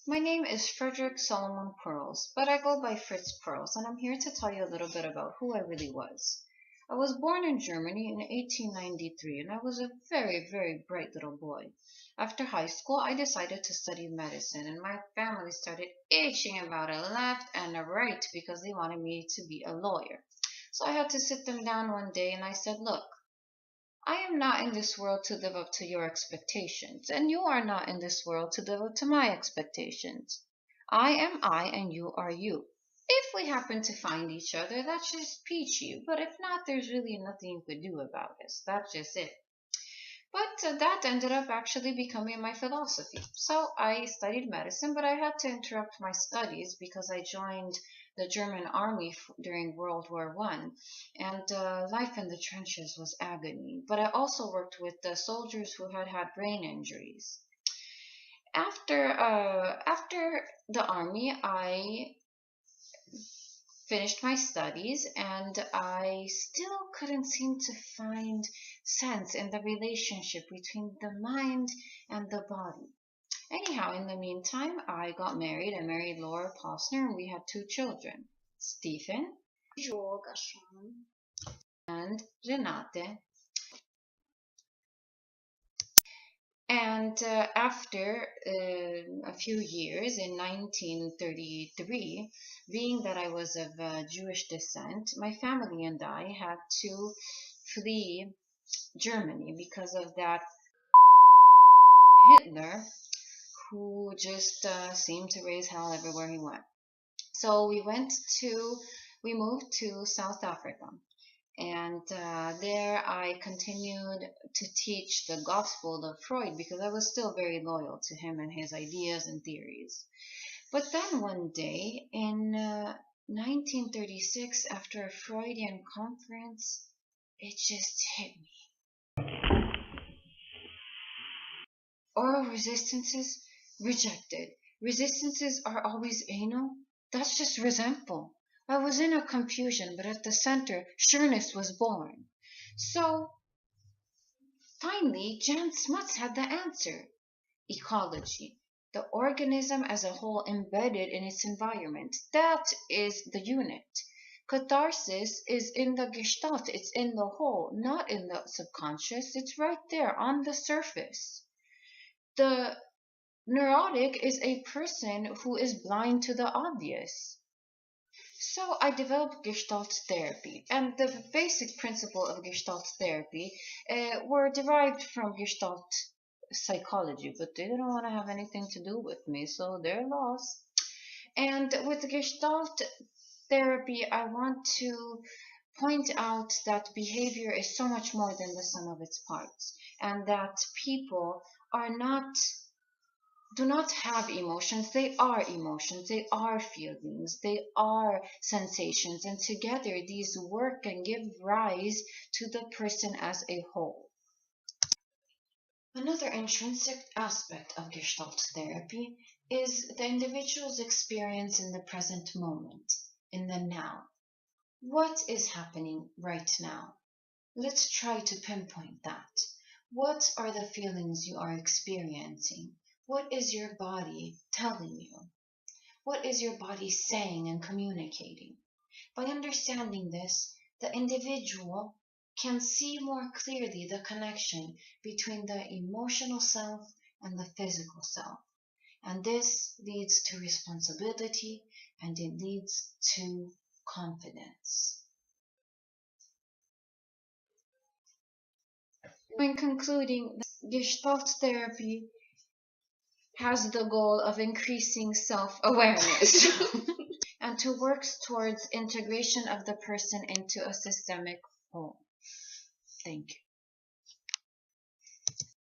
My name is Frederick Solomon Perls, but I go by Fritz Perls, and I'm here to tell you a little bit about who I really was. I was born in Germany in 1893, and I was a very, very bright little boy. After high school, I decided to study medicine, and my family started itching about a left and a right because they wanted me to be a lawyer. So I had to sit them down one day and I said, "Look, I am not in this world to live up to your expectations, and you are not in this world to live up to my expectations. I am I, and you are you. If we happen to find each other, that's just peachy, but if not, there's really nothing you could do about this. That's just it." But that ended up actually becoming my philosophy. So I studied medicine, but I had to interrupt my studies because I joined the German army during World War One, and life in the trenches was agony. But I also worked with the soldiers who had had brain injuries. After the army, I finished my studies, and I still couldn't seem to find sense in the relationship between the mind and the body. Anyhow, in the meantime, I got married. I married Laura Posner, and we had two children, Stephen and Renate. And after a few years, in 1933, being that I was of Jewish descent, my family and I had to flee Germany because of that Hitler who just seemed to raise hell everywhere he went. So we moved to South Africa. And there I continued to teach the gospel of Freud because I was still very loyal to him and his ideas and theories. But then one day in 1936, after a Freudian conference, it just hit me. Oral resistances rejected. Resistances are always anal. That's just resentful. I was in a confusion, but at the center, sureness was born. So finally, Jan Smuts had the answer. Ecology. The organism as a whole embedded in its environment. That is the unit. Catharsis is in the gestalt. It's in the whole, not in the subconscious. It's right there on the surface. The neurotic is a person who is blind to the obvious. So I developed Gestalt therapy, and the basic principle of Gestalt therapy were derived from Gestalt psychology, but they didn't want to have anything to do with me, so they're lost. And with Gestalt therapy, I want to point out that behavior is so much more than the sum of its parts, and that people are not do not have emotions. They are emotions, they are feelings, they are sensations, and together these work and give rise to the person as a whole. Another intrinsic aspect of Gestalt therapy is the individual's experience in the present moment, in the now. What is happening right now? Let's try to pinpoint that. What are the feelings you are experiencing? What is your body telling you? What is your body saying and communicating? By understanding this, the individual can see more clearly the connection between the emotional self and the physical self. And this leads to responsibility, and it leads to confidence. In concluding, Gestalt therapy has the goal of increasing self-awareness and to work towards integration of the person into a systemic whole. Thank you.